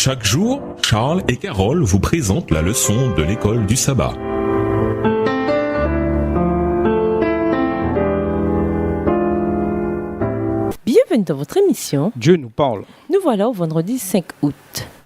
Chaque jour, Charles et Carole vous présentent la leçon de l'école du sabbat. Bienvenue dans votre émission Dieu nous parle. Nous voilà au vendredi 5 août.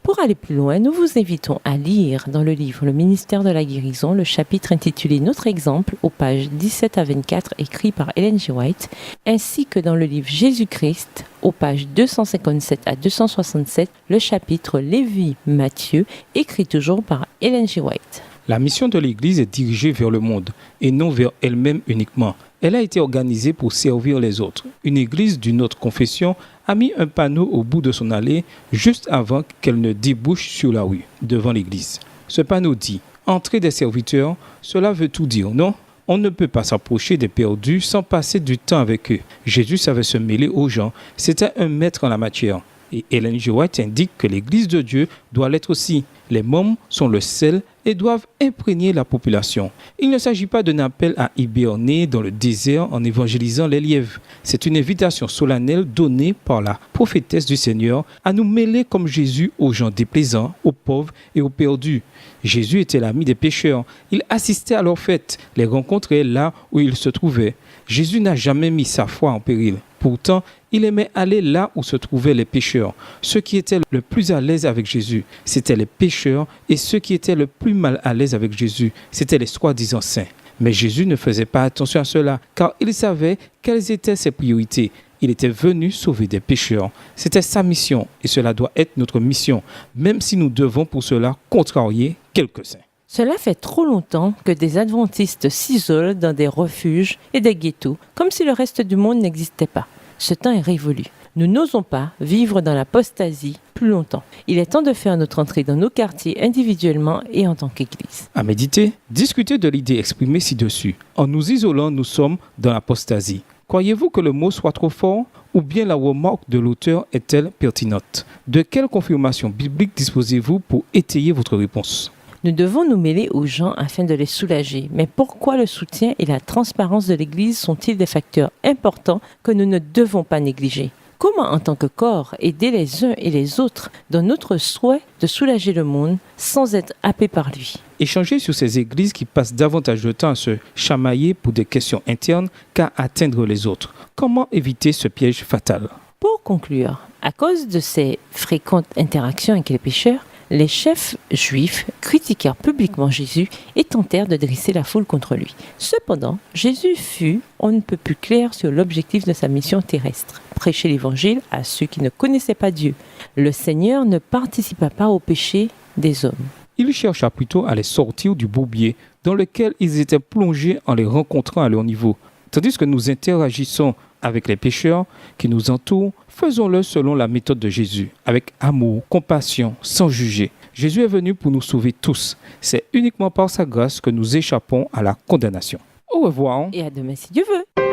Pour aller plus loin, nous vous invitons à lire dans le livre Le ministère de la guérison, le chapitre intitulé Notre exemple, aux pages 17 à 24, écrit par Ellen G. White, ainsi que dans le livre Jésus-Christ, aux pages 257 à 267, le chapitre Lévi-Matthieu, écrit toujours par Ellen G. White. La mission de l'Église est dirigée vers le monde et non vers elle-même uniquement. Elle a été organisée pour servir les autres. Une église d'une autre confession a mis un panneau au bout de son allée juste avant qu'elle ne débouche sur la rue, devant l'église. Ce panneau dit « Entrée des serviteurs », cela veut tout dire, non ? On ne peut pas s'approcher des perdus sans passer du temps avec eux. Jésus savait se mêler aux gens, c'était un maître en la matière. Et Ellen G. White indique que l'Église de Dieu doit l'être aussi. Les membres sont le sel et doivent imprégner la population. Il ne s'agit pas d'un appel à hiberner dans le désert en évangélisant les lièvres. C'est une invitation solennelle donnée par la prophétesse du Seigneur à nous mêler comme Jésus aux gens déplaisants, aux pauvres et aux perdus. Jésus était l'ami des pécheurs. Il assistait à leurs fêtes, les rencontrait là où ils se trouvaient. Jésus n'a jamais mis sa foi en péril. Pourtant, il aimait aller là où se trouvaient les pécheurs. Ceux qui étaient le plus à l'aise avec Jésus, c'étaient les pécheurs, et ceux qui étaient le plus mal à l'aise avec Jésus, c'étaient les soi-disant saints. Mais Jésus ne faisait pas attention à cela, car il savait quelles étaient ses priorités. Il était venu sauver des pécheurs. C'était sa mission, et cela doit être notre mission, même si nous devons pour cela contrarier quelques-uns. Cela fait trop longtemps que des adventistes s'isolent dans des refuges et des ghettos, comme si le reste du monde n'existait pas. Ce temps est révolu. Nous n'osons pas vivre dans l'apostasie plus longtemps. Il est temps de faire notre entrée dans nos quartiers individuellement et en tant qu'Église. À méditer, discuter de l'idée exprimée ci-dessus. En nous isolant, nous sommes dans l'apostasie. Croyez-vous que le mot soit trop fort ou bien la remarque de l'auteur est-elle pertinente? De quelle confirmation biblique disposez-vous pour étayer votre réponse? Nous devons nous mêler aux gens afin de les soulager. Mais pourquoi le soutien et la transparence de l'Église sont-ils des facteurs importants que nous ne devons pas négliger? Comment, en tant que corps, aider les uns et les autres dans notre souhait de soulager le monde sans être happés par lui? Échanger sur ces églises qui passent davantage de temps à se chamailler pour des questions internes qu'à atteindre les autres. Comment éviter ce piège fatal? Pour conclure, à cause de ces fréquentes interactions avec les pécheurs, les chefs juifs critiquèrent publiquement Jésus et tentèrent de dresser la foule contre lui. Cependant, Jésus fut on ne peut plus clair sur l'objectif de sa mission terrestre, prêcher l'évangile à ceux qui ne connaissaient pas Dieu. Le Seigneur ne participa pas au péché des hommes. Il chercha plutôt à les sortir du bourbier dans lequel ils étaient plongés en les rencontrant à leur niveau. Tandis que nous interagissons avec les pécheurs qui nous entourent, faisons-le selon la méthode de Jésus, avec amour, compassion, sans juger. Jésus est venu pour nous sauver tous. C'est uniquement par sa grâce que nous échappons à la condamnation. Au revoir. Et à demain si Dieu veut.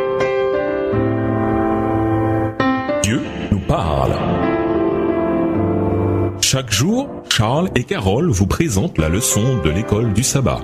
Dieu nous parle. Chaque jour, Charles et Carole vous présentent la leçon de l'école du sabbat.